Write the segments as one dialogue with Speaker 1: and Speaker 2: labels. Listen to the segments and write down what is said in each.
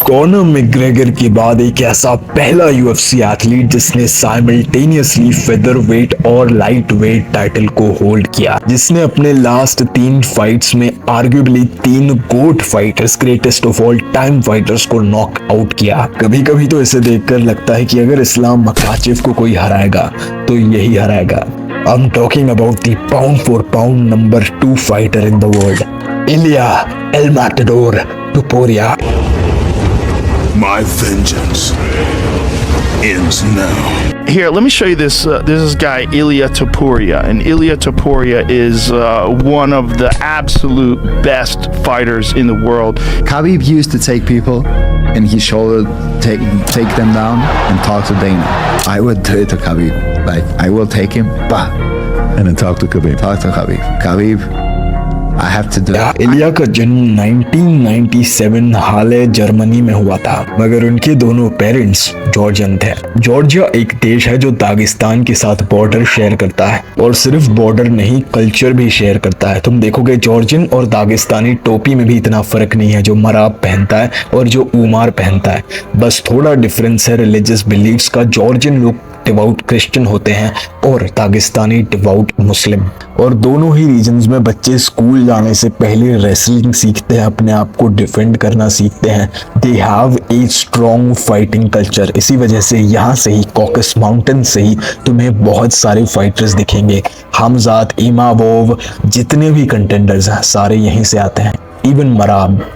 Speaker 1: Conor McGregor के बाद एक ऐसा पहला यूएफसी एथलीट जिसने साइमल्टेनियसली फेदरवेट और लाइट वेट टाइटल को होल्ड किया, जिसने अपने लास्ट 3 फाइट्स में arguably 3 GOAT fighters, greatest of all time fighters को नॉक आउट किया। कभी कभी तो इसे देखकर लगता है कि अगर इस्लाम मकाचिव को कोई हराएगा तो यही हराएगा। I'm talking about the pound for pound number 2 fighter in the world, Ilia El Matador Topuria.
Speaker 2: My vengeance ends now.
Speaker 3: Here, let me show you this. This is guy Ilia Topuria, and Ilia Topuria is one of the absolute best fighters in the world.
Speaker 4: Khabib used to take people in his shoulder, take them down, and talk to Dana. I would do it to Khabib. Like, I will take him, bah,
Speaker 2: And then talk to Khabib.
Speaker 4: talk to Khabib. Khabib, I have to do it.
Speaker 1: इलिया का जन्म 1997 हाले Germany में हुआ था, मगर उनके दोनों parents Georgian थे। जॉर्जिया एक देश है जो दागिस्तान के साथ बॉर्डर शेयर करता है, और सिर्फ बॉर्डर नहीं, कल्चर भी शेयर करता है। तुम देखोगे जॉर्जियन और दागिस्तानी टोपी में भी इतना फर्क नहीं है, जो मराब पहनता है और जो उमार पहनता है, बस थोड़ा डिफरेंस है रिलीजियस बिलीव्स का। जॉर्जियन लोग डिवाउट क्रिश्चियन होते हैं और दागिस्तानी डिवाउट मुस्लिम, और दोनों ही रीजन्स में बच्चे स्कूल जाने से पहले रेसलिंग सीखते हैं, अपने आप को डिफेंड करना सीखते हैं। They have a strong fighting culture. इसी वजह से यहाँ से ही, कॉकस माउंटेन से ही तुम्हें बहुत सारे फाइटर्स दिखेंगे। हमजात, इमावोव, जितने भी कंटेंडर्स हैं सारे यहीं से आते हैं, इवन मराब।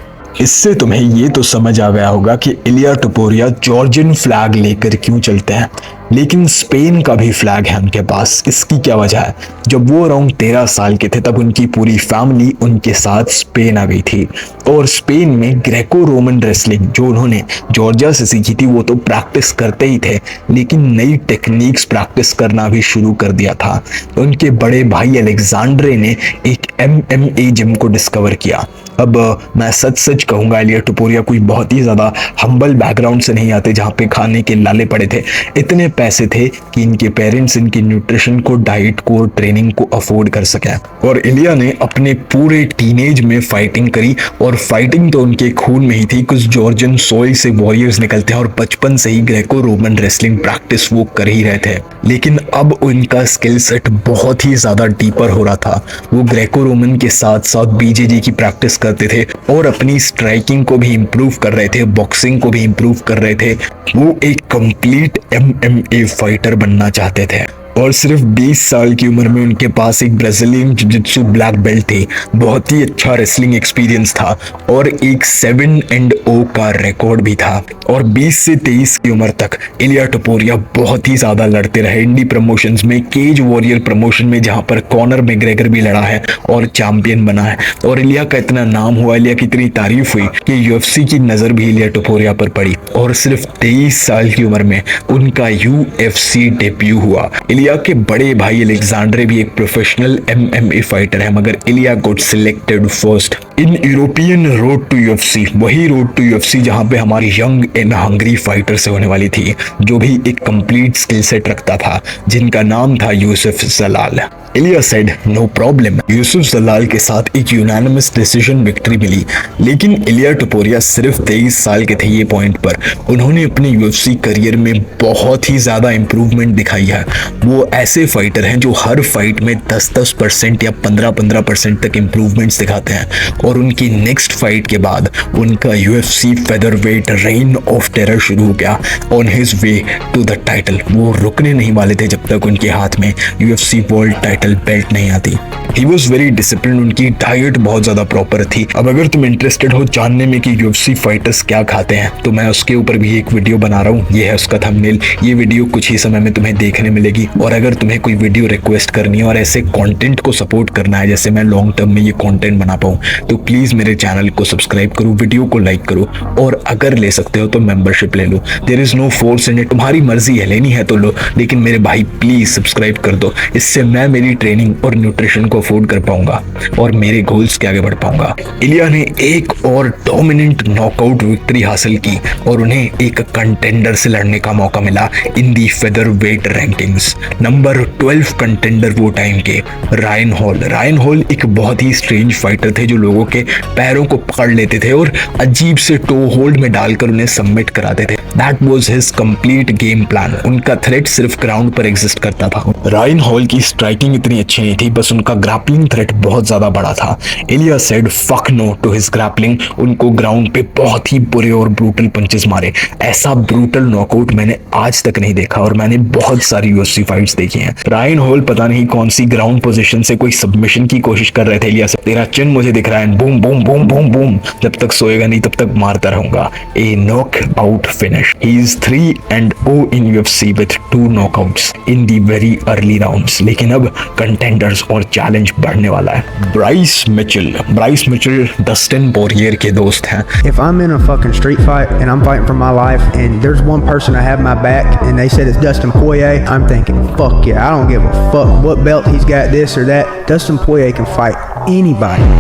Speaker 1: इससे तुम्हें ये तो समझ आ गया होगा कि इलिया टोपुरिया जॉर्जियन फ्लैग लेकर क्यों चलते हैं, लेकिन स्पेन का भी फ्लैग है उनके पास। इसकी क्या वजह है? जब वो अराउंड 13 साल के थे तब उनकी पूरी फैमिली उनके साथ स्पेन आ गई थी, और स्पेन में ग्रेको रोमन रेसलिंग जो उन्होंने जॉर्जिया से सीखी थी वो तो प्रैक्टिस करते ही थे, लेकिन नई टेक्निक्स प्रैक्टिस करना भी शुरू कर दिया था। उनके बड़े भाई अलेक्जेंड्रे ने एक MMA जिम को डिस्कवर किया। अब मैं सच कहूँगा, इलिया टोपुरिया कोई बहुत ही ज़्यादा हम्बल बैकग्राउंड से नहीं आते जहाँ पे खाने के लाले पड़े थे। इतने पैसे थे कि इनके पेरेंट्स इनकी न्यूट्रिशन को, डाइट को, ट्रेनिंग को अफोर्ड कर सके, और इलिया ने अपने पूरे टीनेज में फाइटिंग करी, और फाइटिंग तो उनके खून में ही थी। कुछ जॉर्जियन सोइल से वॉरियर्स निकलते हैं और बचपन से ही ग्रेको रोमन रेसलिंग प्रैक्टिस वो कर ही रहे थे, लेकिन अब उनका स्किल सेट बहुत ही ज़्यादा डीपर हो रहा था। वो ग्रेको रोमन के साथ साथ BJJ की प्रैक्टिस करते थे और अपनी स्ट्राइकिंग को भी इम्प्रूव कर रहे थे, बॉक्सिंग को भी इम्प्रूव कर रहे थे। वो एक कंप्लीट MMA फाइटर बनना चाहते थे, और सिर्फ 20 साल की उम्र में उनके पास एक ब्राजीलियन जिजित्सु ब्लैक बेल्ट थी, बहुत ही अच्छा रेसलिंग एक्सपीरियंस था, और एक 7-0 का रिकॉर्ड भी था। और 20 से 23 की उम्र तक इलिया टोपुरिया बहुत ही ज़्यादा लड़ते रहे इंडी प्रमोशंस में, केज वॉरियर प्रमोशन में, जहाँ पर कॉनर मैकग्रेगर भी लड़ा है और चैंपियन बना है। और इलिया का इतना नाम हुआ, इलिया की इतनी तारीफ हुई कि UFC की नज़र भी इलिया टोपुरिया पर पड़ी, और सिर्फ 23 साल की उम्र में उनका UFC डेब्यू हुआ। इलिया के बड़े भाई अलेक्जेंड्रे भी एक प्रोफेशनल MMA फाइटर है, मगर Ilia got selected first in European road to UFC, वही रोड टू UFC जहां पे हमारी यंग एंड हंग्री फाइटर से होने वाली थी, जो भी एक कंप्लीट स्किल सेट रखता था, जिनका नाम था यूसुफ जलाल। इलिया सेड नो प्रॉब्लम। यूसुफ जलाल के साथ एक यूनानिमस डिसीजन विक्ट्री मिली, लेकिन इलिया टोपुरिया सिर्फ 23 साल के थे ये पॉइंट पर। उन्होंने अपने UFC करियर में बहुत ही ज़्यादा इंप्रूवमेंट दिखाई है। वो ऐसे फाइटर हैं जो हर फाइट में 10% या 15% तक इंप्रूवमेंट्स दिखाते हैं, और उनकी नेक्स्ट फाइट के बाद उनका UFC featherweight reign of terror शुरू हो गया on his way to the title. वो रुकने नहीं वाले थे जब तक उनके हाथ में UFC वर्ल्ड टाइटल बेल्ट नहीं आती। ही वॉज वेरी डिसिप्लिन, उनकी डाइट बहुत ज़्यादा प्रॉपर थी। अब अगर तुम इंटरेस्टेड हो जानने में कि UFC फाइटर्स क्या खाते हैं, तो मैं उसके ऊपर भी एक वीडियो बना रहा हूँ। ये है उसका थंबनेल। ये वीडियो कुछ ही समय में तुम्हें देखने मिलेगी, और अगर तुम्हें कोई वीडियो रिक्वेस्ट करनी है और ऐसे कंटेंट को सपोर्ट करना है जैसे मैं लॉन्ग टर्म में ये कंटेंट बना पाऊँ, तो प्लीज़ मेरे चैनल को सब्सक्राइब करो, वीडियो को लाइक करो, और अगर ले सकते हो तो मेंबरशिप ले लो। There is no force in it, तुम्हारी मर्जी है, लेनी है तो लो, लेकिन मेरे भाई प्लीज़ सब्सक्राइब कर दो। इससे मैं मेरी मेरी ट्रेनिंग और न्यूट्रिशन को अफोर्ड कर पाऊंगा और मेरे गोल्स के आगे बढ़ पाऊंगा। इलिया ने एक और डोमिनेंट नॉकआउट विक्ट्री हासिल की और उन्हें एक कंटेंडर से लड़ने का मौका मिला इन दी फेदरवेट रैंकिंग्स। नंबर 12 कंटेंडर वो टाइम के रायन हॉल। रायन हॉल एक बहुत ही स्ट्रेंज फाइटर थे जो लोगों के पैरों को पकड़ लेते थे और अजीब से टो होल्ड में डालकर उन्हें सबमिट कराते थे। That was his complete game plan. उनका थ्रेट सिर्फ ग्राउंड पर एग्जिस्ट करता था। रायन हॉल की स्ट्राइकिंग इतनी अच्छी नहीं थी, बस उनका ग्रैपलिंग थ्रेट बहुत ज्यादा बड़ा था। Ilia said fuck no to his grappling. उनको ग्राउंड पे बहुत ही बुरे और ब्रूटल पंचेस मारे। ऐसा ब्रूटल नॉकआउट मैंने आज तक नहीं देखा और मैंने बहुत सारी यूएफसी फाइट्स देखी हैं। रायन हॉल पता नहीं कौन सी ग्राउंड पोजीशन से कोई सबमिशन की कोशिश कर रहे थे इलिया से। तेरा चिन मुझे दिख रहा है, boom boom boom boom boom, जब तक सोएगा नहीं तब तक मारता रहूंगा। A knock out finish. He is 3-0 in UFC with 2 knockouts in the very early rounds. लेकिन अब कंटेंडर्स और चैलेंज बढ़ने वाला है। ब्राइस मिचेल डस्टिन पोरियर के दोस्त हैं।
Speaker 5: If I'm in a fucking street fight and I'm fighting for my life and there's one person I have my back and they said it's Dustin Poirier, I'm thinking, fuck yeah, I don't give a fuck what belt he's got, this or that. Dustin Poirier can fight anybody.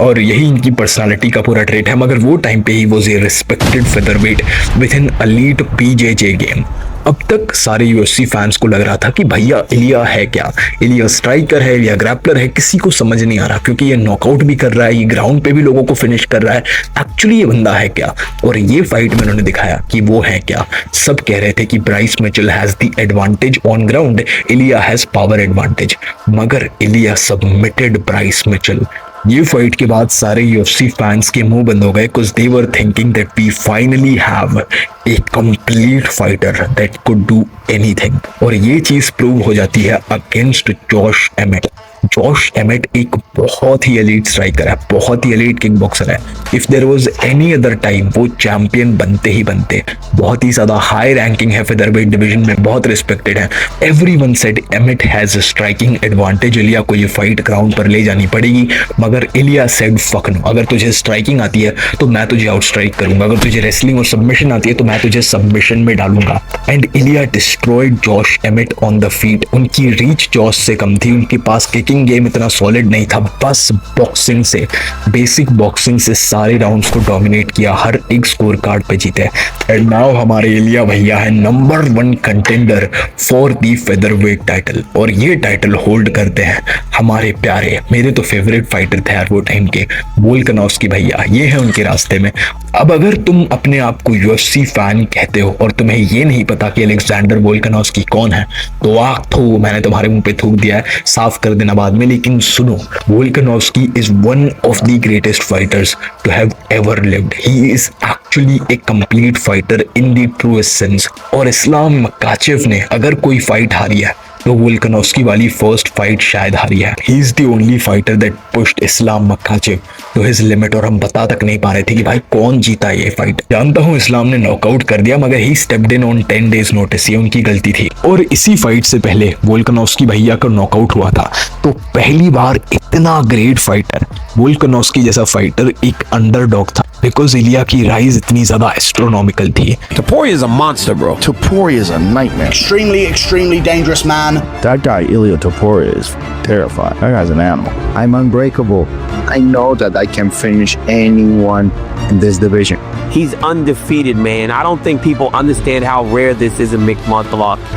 Speaker 1: और यही इनकी personality का पूरा trait है। मगर वो time पे he was a respected featherweight with N elite पीजेजे game. अब तक सारे यूएफसी फैंस को लग रहा था कि भैया इलिया है क्या, इलिया स्ट्राइकर है या ग्रैपलर है, किसी को समझ नहीं आ रहा क्योंकि ये नॉकआउट भी कर रहा है, ये ग्राउंड पे भी लोगों को फिनिश कर रहा है। एक्चुअली ये बंदा है क्या? और ये फाइट में उन्होंने दिखाया कि वो है क्या। सब कह रहे थे कि Bryce Mitchell has the advantage on ground, Ilia has power advantage, मगर इलिया सबमिटेड ब्राइस मिचेल। ये फाइट के बाद सारे यूएफसी फैंस के मुंह बंद हो गए because they were thinking that we finally have a complete fighter that could do anything। और ये चीज प्रूव हो जाती है against Josh Emmett. Josh Emmett एक बहुत ही एलीट स्ट्राइकर है, बहुत ही एलीट किक बॉक्सर है। If there was any other time वो चैंपियन बनते ही बनते। बहुत ही ज्यादा हाई रैंकिंग है फेदरवेट डिवीजन में, बहुत रिस्पेक्टेड है। Everyone said Emmett has striking advantage, Ilia को ये फाइट ग्राउंड पर ले जानी पड़ेगी। मगर इलिया सेड फक नो, अगर तुझे स्ट्राइकिंग आती है तो मैं तुझे आउट स्ट्राइक करूंगा, अगर तुझे रेसलिंग और सबमिशन आती है तो मैं तुझे सबमिशन में डालूंगा। And Ilia destroyed Josh Emmett on the feet. उनकी रीच जॉश से कम थी, उनके पास किकिंग गेम इतना सॉलिड नहीं था, बस बॉक्सिंग से, बेसिक बॉक्सिंग से सारे राउंड्स को डोमिनेट किया, हर एक स्कोर कार्ड पे जीते। एंड नाउ हमारे इलिया भैया है number 1 contender for the featherweight title. और ये टाइटल होल्ड करते हैं हमारे प्यारे, मेरे तो फेवरेट फाइटर थे यार वो टाइम के, वोल्कानोव्स्की भैया। ये है उनके रास्ते में। अब अगर तुम अपने आप को यूएफसी फैन कहते हो और तुम्हें ये नहीं पता कि अलेक्जेंडर वोल्कानोव्स्की कौन है तो मैंने तुम्हारे मुंह पे थूक दिया है, साफ कर देना बाद में। लेकिन सुनो, Volkanovski is one of the greatest fighters to have ever lived. He is actually a complete fighter in the truest sense. और इस्लाम मकाचेव ने अगर कोई फाइट हारी है तो वोल्कानोव्स्की वाली फर्स्ट फाइट शायद हारी है। He is the only fighter that pushed Islam Makhachev to his limit. और हम बता तक नहीं पा रहे थे कि भाई कौन जीता ये फाइट। जानता हूँ इस्लाम ने नॉकआउट कर दिया, मगर ही stepped in on 10 days notice, ये उनकी गलती थी। और इसी फाइट से पहले वोल्कानोव्स्की भैया का नॉकआउट हुआ था, तो पहली बार इतना ग्रेट फाइटर, वोल्कानोव्स्की जैसा फाइटर एक अंडरडॉग था, बिकॉज इलिया की राइज इतनी ज्यादा एस्ट्रोनॉमिकल थी।
Speaker 6: Topuria is a monster, bro.
Speaker 3: Topuria is a nightmare.
Speaker 7: Extremely dangerous man.
Speaker 6: That guy, Ilia Topuria, is terrifying. That guy's an animal.
Speaker 4: I'm unbreakable. I know that I can finish anyone in this division.
Speaker 8: He's undefeated, man. I don't think people understand how rare this is in Mick Monthlock.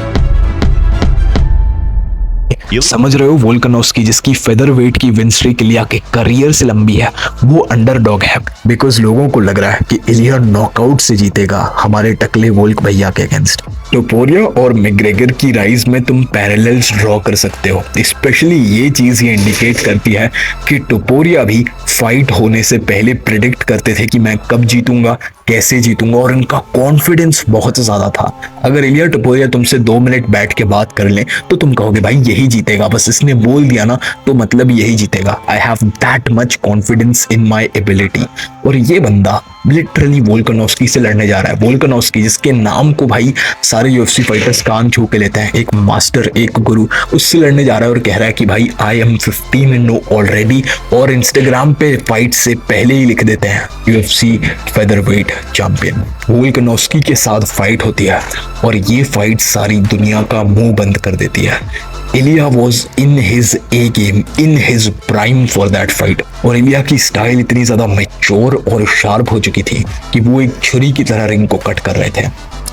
Speaker 1: समझ रहे हो, Volkanovski जिसकी featherweight की win streak इलिया के career से लंबी है, वो अंडरडॉग है बिकॉज लोगों को लग रहा है कि इलिया नॉकआउट से जीतेगा हमारे टकले वोल्क भैया के अगेंस्ट। टोपुरिया और मैग्रेगर की राइज में तुम पैरेलल्स ड्रॉ कर सकते हो। स्पेशली ये चीज ये इंडिकेट करती है कि टोपुरिया भी फाइट होने से पहले प्रिडिक्ट करते थे कि मैं कब जीतूंगा, कैसे जीतूंगा, और उनका कॉन्फिडेंस बहुत ज्यादा था। अगर इलिया टोपुरिया तुमसे 2 मिनट बैठ के बात कर ले तो तुम कहोगे भाई यही जीतेगा, बस इसने बोल दिया ना तो मतलब यही जीतेगा। I have that much confidence in my ability. और ये बंदा लिटरली वोल्कानोव्स्की से लड़ने जा रहा है। वोल्कानोव्स्की जिसके नाम को भाई सारे यूएफसी फाइटर्स कान छू के लेते हैं, एक मास्टर, एक गुरु, उससे लड़ने जा रहा है और कह रहा है कि भाई आई एम 15-0 ऑलरेडी। और इंस्टाग्राम पे फाइट से पहले ही लिख देते हैं यूएफसी फेदरवेट चैंपियन। वोल्कानोव्स्की के साथ फाइट होती है और ये फाइट सारी दुनिया का मुंह बंद कर देती है। Ilia was in his A game, in his prime for that fight. और इलिया की स्टाइल इतनी ज्यादा मैच्योर और शार्प हो चुकी थी कि वो एक छुरी की तरह रिंग को कट कर रहे थे।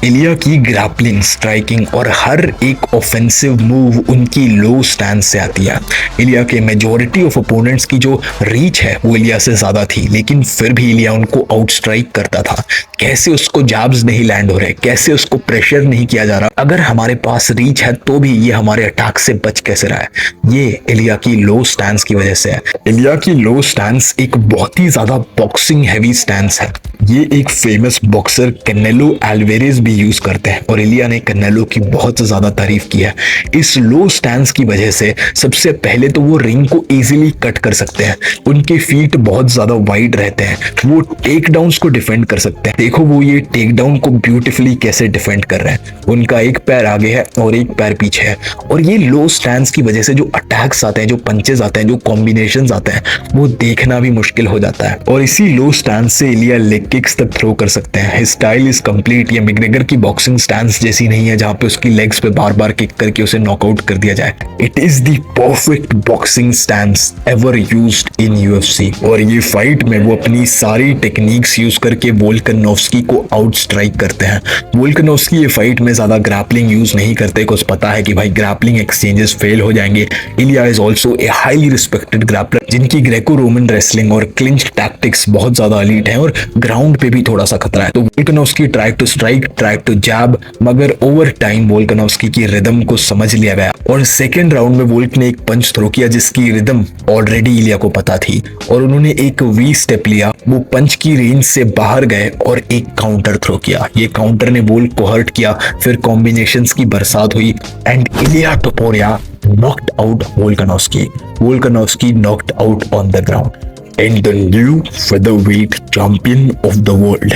Speaker 1: इलिया की ग्रैपलिंग, स्ट्राइकिंग और हर एक ऑफेंसिव मूव उनकी लो स्टैंड से आती है। इलिया के मेजॉरिटी ऑफ ओपोनेंट्स की जो रीच है वो इलिया से ज्यादा थी, लेकिन फिर भी इलिया उनको आउट स्ट्राइक करता था। कैसे उसको जैब्स नहीं लैंड हो रहे, कैसे उसको प्रेशर नहीं किया जा रहा। अगर हमारे पास रीच है तो भी ये हमारे अटैक से बच कैसे रहा है, ये इलिया की लो स्टैंस की वजह से है। इलिया की लो स्टैंस एक बहुत ही ज्यादा बॉक्सिंग हैवी स्टैंस है। ये एक फेमस बॉक्सर कैनेलो अल्वेरेज भी यूज करते हैं और इलिया ने कैनेलो की बहुत ज्यादा तारीफ की है। इस लो स्टैंस की वजह से सबसे पहले तो वो रिंग को इजीली कट कर सकते हैं, उनके फीट बहुत ज्यादा वाइड रहते हैं, वो टेक डाउन्स को डिफेंड कर सकते हैं। देखो वो ये टेक डाउन को ब्यूटीफुली कैसे डिफेंड कर रहे हैं। उनका एक पैर आगे है और एक पैर पीछे है, और ये लो स्टैंस की वजह से जो अटैक्स आते हैं, जो पंचेस आते हैं, जो कॉम्बिनेशंस आते हैं, वो देखना भी मुश्किल हो जाता है। और इसी लो स्टैंस से इलिया लेग किक्स तक थ्रो कर सकते हैं। His style is complete. ये मैकग्रेगर की बॉक्सिंग स्टैंस जैसी नहीं है जहां पे उसकी लेग्स पे बार बार किक करके उसे नॉकआउट कर दिया जाए। It is the perfect boxing stance ever used in UFC. और ये फाइट में वो अपनी सारी टेक्निक्स यूज करके वोल्कानोव्स्की को आउट स्ट्राइक करते हैं। वोल्कानोव्स्की ये फाइट में ज्यादा ग्रैपलिंग यूज नहीं करते, कुछ पता है कि भाई ग्रैपलिंग एक्सचेंजेस फेल हो जाएंगे। Ilia is also a highly respected grappler जिनकी ग्रेको रोमन रेसलिंग और क्लिंच टैक्टिक्स बहुत ज्यादा एलीट है और ग्राउंड पे भी थोड़ा सा खतरा है। तो Volkanovski try to strike, try to jab, मगर ओवर टाइम वोल्कानोव्स्की की रिदम को समझ लिया गया और सेकेंड राउंड में वोल्क ने एक पंच थ्रो किया जिसकी रिदम ऑलरेडी इलिया को पता थी और उन्होंने एक वी स्टेप लिया। वो पंच की रेंज से बाहर गए और एक काउंटर थ्रो किया। ये काउंटर ने वोल्क को हर्ट किया, फिर कॉम्बिनेशंस की बरसात हुई and Iliya टोपुरिया knocked out Volkanovski. Volkanovski knocked out on the ground. And the new featherweight champion of the world,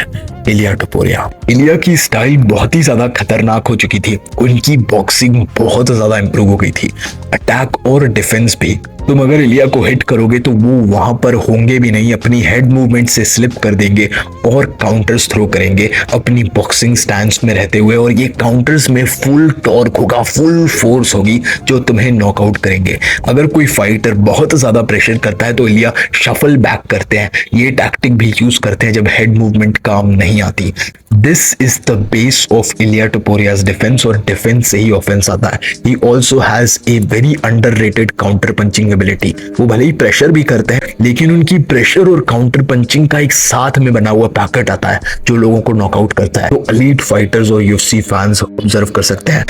Speaker 1: इलिया टोपुरिया। इलिया की स्टाइल बहुत ही ज्यादा खतरनाक हो चुकी थी, उनकी बॉक्सिंग बहुत ज्यादा इंप्रूव हो गई थी, अटैक और डिफेंस भी। तुम अगर इलिया को हिट करोगे तो वो वहां पर होंगे भी नहीं, अपनी हेड मूवमेंट से स्लिप कर देंगे और काउंटर्स थ्रो करेंगे अपनी बॉक्सिंग स्टैंस में रहते हुए, और ये काउंटर्स में फुल टॉर्क होगा, फुल फोर्स होगी जो तुम्हें नॉकआउट करेंगे। अगर कोई फाइटर बहुत ज्यादा प्रेशर करता है तो इलिया शफल बैक करते हैं, ये टैक्टिक भी यूज करते हैं जब हेड मूवमेंट काम नहीं आती। This is the base of Ilia Topuria's defence, और डिफेंस से ही ऑफेंस आता है। He also has a very underrated counter punching ability. वो भले ही प्रेशर भी करते हैं लेकिन उनकी प्रेशर और काउंटर पंचिंग का एक साथ में बना हुआ पैकेट आता है जो लोगों को नॉकआउट करता है। तो एलीट फाइटर्स और यूएफसी फैंस ऑब्जर्व कर सकते हैं।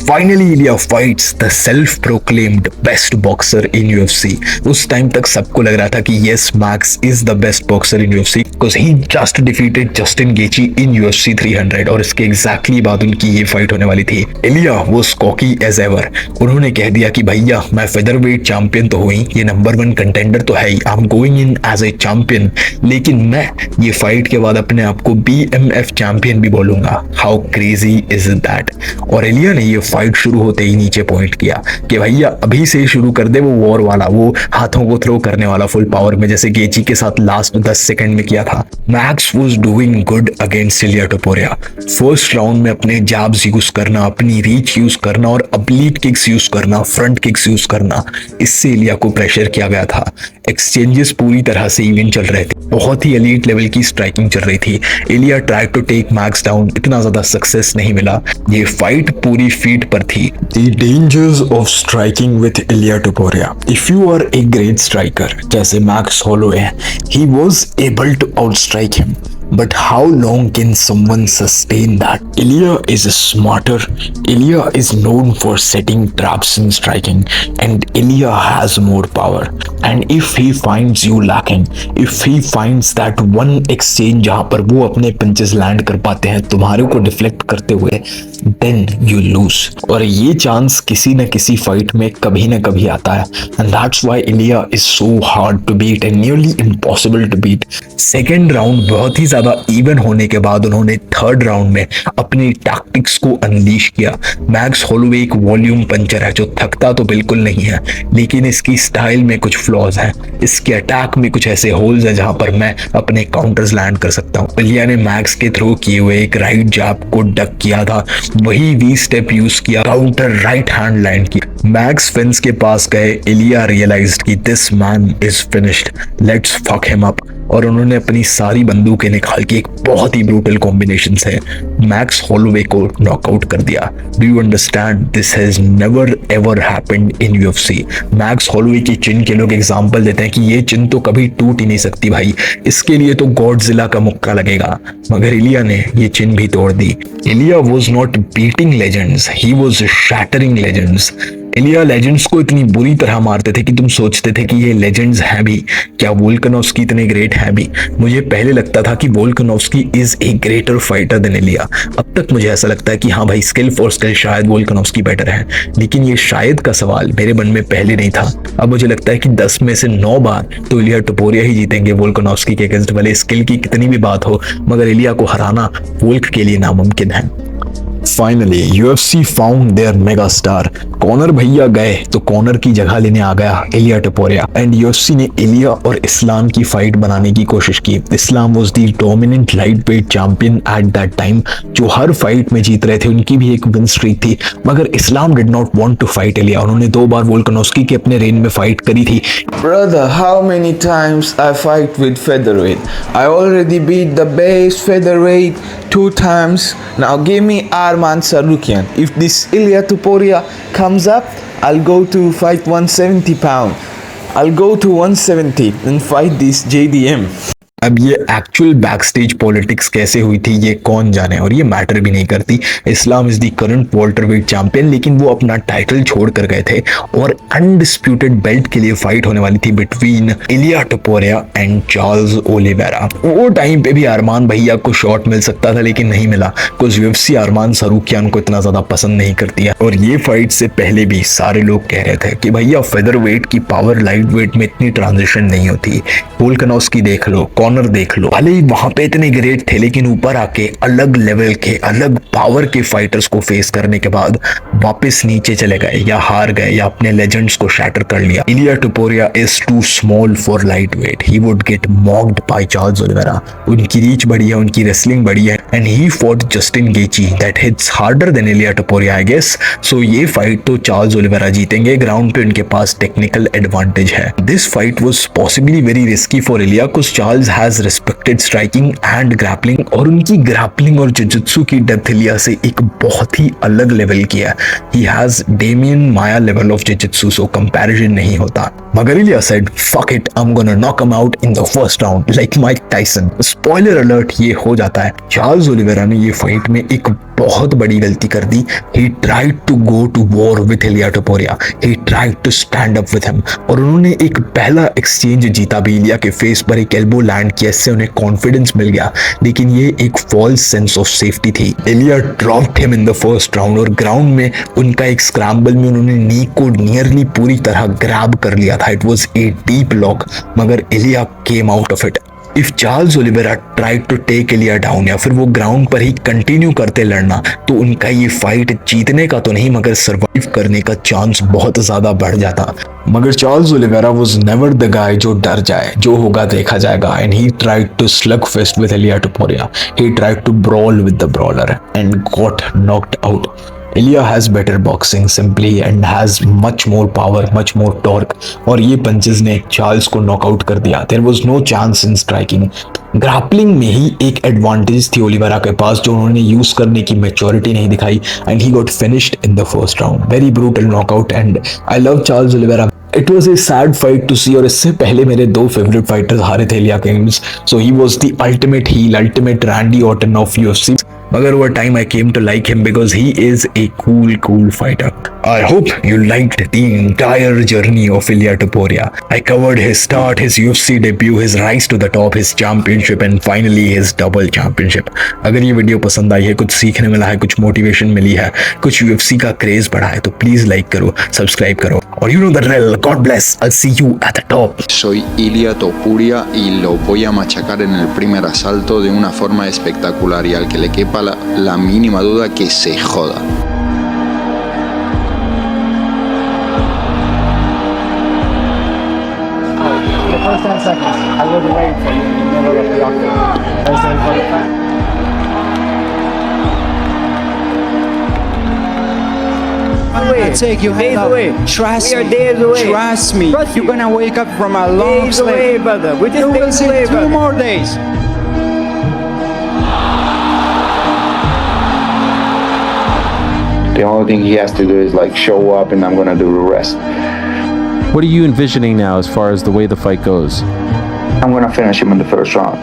Speaker 1: Finally Ilya fights the self proclaimed best boxer in UFC. उस टाइम तक सबको लग रहा था कि yes, Max is the best boxer in UFC because he just defeated Justin Gaethje in UFC 300 और इसके एग्जैक्टली बाद उनकी ये फाइट होने वाली थी। इलिया वाज कॉकी एज एवर। उन्होंने कह दिया कि भैया मैं फेदरवेट चैंपियन तो हुई, ये नंबर 1 कंटेंडर तो है ही, I am going in as a champion, लेकिन मैं ये फाइट के बाद अपने आप को BMF चैंपियन भी बोलूंगा। How crazy is that. और इलिया ने ये फाइट शुरू होते ही नीचे पॉइंट किया कि भैया अभी से ही शुरू कर दे वो वॉर वाला, वो हाथों को थ्रो करने वाला फुल पावर में, जैसे गेची के साथ लास्ट 10 सेकंड में किया था। Max was doing good against Ilya Topuria. First round में अपने जैब्स यूज करना, अपनी रीच यूज करना और ऑब्लीक किक्स यूज करना, फ्रंट किक्स यूज करना, इससे इलिया को प्रेशर किया गया था। एक्सचेंजेस पूरी तरह से इवन चल रहे थे, बहुत ही एलीट लेवल की स्ट्राइकिंग चल रही थी। Ilya try to take Max down, इतना ज्यादा सक्सेस नहीं मिला। ये फाइट पूरी फीट पर थी। The dangers of striking with Ilia Topuria. If you are a great striker, जैसे max Holloway, he was able to outstrike him. But how long can someone sustain that? Ilia is smarter. Ilia is known for setting traps in striking, and Ilia has more power. And if he finds you lacking, if he finds that one exchange जहाँ पर वो अपने punches land कर पाते हैं तुम्हारे को deflect करते हुए, then you lose. और ये चांस किसी न किसी फाइट में कभी न कभी आता है, and that's why Ilia is so hard to beat and nearly impossible to beat. Second round बहुत ही ज्यादा इवन होने के बाद उन्होंने थर्ड राउंड में अपनी टैक्टिक्स को अनलीश किया। मैक्स होलोवे एक वॉल्यूम पंचर है जो थकता तो बिल्कुल नहीं है, लेकिन इसकी स्टाइल में कुछ फ्लॉज हैं। इसके अटैक में कुछ ऐसे होल्स हैं जहां पर मैं अपने काउंटर्स लैंड कर सकता हूं। इलिया ने मैक्स के थ्रो किए हुए एक राइट जैब को डक किया था, वही वी स्टेप यूज किया, काउंटर राइट हैंड लैंड की। मैक्स फेंस के पास गए, इलिया रियलाइज्ड कि this man is finished, let's fuck him up, और उन्होंने अपनी सारी बंदूकें निकाल के एक बहुत ही ब्रूटल कॉम्बिनेशन से मैक्स होलोवे को नॉकआउट कर दिया। Do you understand, this has never ever happened in UFC. Max Holloway की चिन के लोग एग्जांपल देते हैं कि ये चिन तो कभी टूट ही नहीं सकती भाई, इसके लिए तो गॉडजिला का मुक्का लगेगा, मगर इलिया ने ये चिन भी तोड़ दी। Ilya was not beating legends, he was shattering legends. Ilya legends को इतनी बुरी तरह मारते थे कि तुम सोचते थे कि ये लेजेंड्स हैं भी, क्या वोल्कानोव्स्की इतने ग्रेट हैं भी? मुझे पहले लगता था कि Volkanovski is a greater fighter than Ilya. अब तक मुझे ऐसा लगता है कि हाँ भाई, स्किल फॉर स्किल शायद वोल्कानोव्स्की बेटर है, लेकिन ये शायद का सवाल मेरे मन में पहले नहीं था। अब मुझे लगता है कि 10 में से 9 बार तो इलिया टपोरिया ही जीतेंगे वोल्कानोव्स्की के अगेंस्ट, भले स्किल की कितनी भी बात हो, मगर इलिया को हराना वोल्क के लिए नामुमकिन है। Finally UFC found their mega star. Conor भैया गए तो कॉनर की जगह लेने आ गया इलिया टपोरिया, एंड UFC ने इलिया और इस्लाम की फाइट बनाने की कोशिश की। Islam was the dominant lightweight champion at that time, जो हर फाइट में जीत रहे थे, उनकी भी एक विन स्ट्रीक थी, मगर Islam did not want to fight Ilya. उन्होंने 2 बार वोल्कानोव्स्की के अपने रेन में फाइट करी थी।
Speaker 9: Brother, how many times I fight with featherweight? I already beat the base featherweight 2 times. Now give me Arman Sarukian. If this Ilia Topuria comes up, I'll go to fight 170 pound. I'll go to 170 and fight this JDM.
Speaker 1: अब ये actual backstage politics कैसे हुई थी ये कौन जाने, और ये मैटर भी नहीं करती। Islam is the current welterweight champion, लेकिन वो अपना टाइटल छोड़ कर गए थे और अनडिस्प्यूटेड बेल्ट के लिए फाइट होने वाली थी between Iliya Topuria and Charles Oliveira. वो टाइम पे भी अरमान भैया को शॉट मिल सकता था, लेकिन नहीं मिला, बिकॉज UFC अरमान सरूकियान को इतना ज्यादा पसंद नहीं करती है। और ये फाइट से पहले भी सारे लोग कह रहे थे कि भैया फेदर वेट की पावर लाइट वेट में इतनी ट्रांजिशन नहीं होती। वोल्कानोव्स्की देख लो, कॉनर देख लो, भले ही वहां पे इतने ग्रेट थे, लेकिन ऊपर आके अलग लेवल के, अलग पावर के फाइटर्स को फेस करने के बाद वापस नीचे चले गए, या हार गए, या अपने लेजेंड्स को शैटर कर लिया। Ilya Topuria is too small for lightweight, he would get mocked by Charles Oliveira. उनकी रीच बड़ी है, उनकी रेसलिंग बड़ी है, and he fought Justin Gaethje that hits harder than Ilya Topuria I guess. So ये fight तो Charles Oliveira जीतेंगे, ground पे उनके पास टेक्निकल एडवांटेज है। This fight was possibly very risky for Ilya, because Charles has respected striking and grappling, और उनकी grappling और जुजुत्सु की डेप्थ इलिया से एक बहुत ही अलग लेवल की है। He has Demian Maia level of jujutsu, so comparison नहीं होता। मगर Ilya said fuck it, I am gonna knock him out in the first round like Mike Tyson. Spoiler alert, ये हो जाता है। चार्ल्स ओलिवेरा ने ये फाइट में एक बहुत बड़ी गलती कर दी। He tried to go to war with Iliya Topuria, he tried to stand up with him, और उन्होंने एक पहला एक्सचेंज जीता भी, इलिया के फेस पर एक एल्बो लैंड किया, इससे उन्हें कॉन्फिडेंस मिल गया, लेकिन ये एक फॉल्स सेंस ऑफ सेफ्टी थी। Ilya dropped him in the first round, और ग्राउंड में उनका एक स्क्रैम्बल में उन्होंने नी को नियरली पूरी तरह ग्रैब कर लिया था। It was a deep lock, मगर Ilya came out of it. If Charles Oliveira tried to take Ilya down, या फिर वो ग्राउंड पर ही कंटिन्यू करते लड़ना, तो उनका ये फाइट जीतने का तो नहीं मगर सर्वाइव करने का चांस बहुत ज्यादा बढ़ जाता। मगर Charles Oliveira was never the guy जो डर जाए, जो होगा देखा जाएगा, and he tried to slugfest with Ilya Topuria, he tried to brawl with the brawler and got knocked out. Ilya has better boxing simply and has much more power, much more torque, और ये punches ने Charles को knockout कर दिया। There was no chance in striking. Grappling में ही एक advantage थी Oliveira के पास, जो उन्होंने यूज करने की मैच्योरिटी नहीं दिखाई, and he got finished in the first round. Very brutal knockout, and I love Charles Oliveira. It was a sad fight to see, और इससे पहले मेरे 2 फेवरेट फाइटर्स हारे थे इलिया के against, so he was the ultimate heel, ultimate Randy Orton of UFC। मगर over time I came to like him because he is a cool fighter. I hope you liked the entire journey of Ilia Topuria. I covered his start, his UFC debut, his rise to the top, his championship and finally his double championship. अगर ये video पसंद आई है, कुछ सीखने मिला है, कुछ motivation मिली है, कुछ UFC का क्रेज बढ़ा है, तो प्लीज लाइक करो, सब्सक्राइब करो और you know the drill. God bless. I'll see you at the top.
Speaker 10: Soy Ilia Topuria y lo voy a machacar en el primer asalto de una forma espectacular y al que le quepa la mínima duda que se joda.
Speaker 11: The first 10 seconds, I will be waiting for you in the middle of the octagon. First 10
Speaker 12: I'm gonna take your head off. Trust me.
Speaker 11: days away.
Speaker 12: Trust me.
Speaker 11: Trust
Speaker 12: You're
Speaker 11: you.
Speaker 12: gonna wake up from a long
Speaker 11: Days
Speaker 12: sleep.
Speaker 11: away, brother. We're just
Speaker 12: You will
Speaker 11: days
Speaker 12: see
Speaker 11: away,
Speaker 12: 2
Speaker 11: brother.
Speaker 12: more days.
Speaker 10: The only thing he has to do is like show up and I'm gonna do the rest.
Speaker 6: What are you envisioning now as far as the way the fight goes?
Speaker 10: I'm gonna finish him in the first round.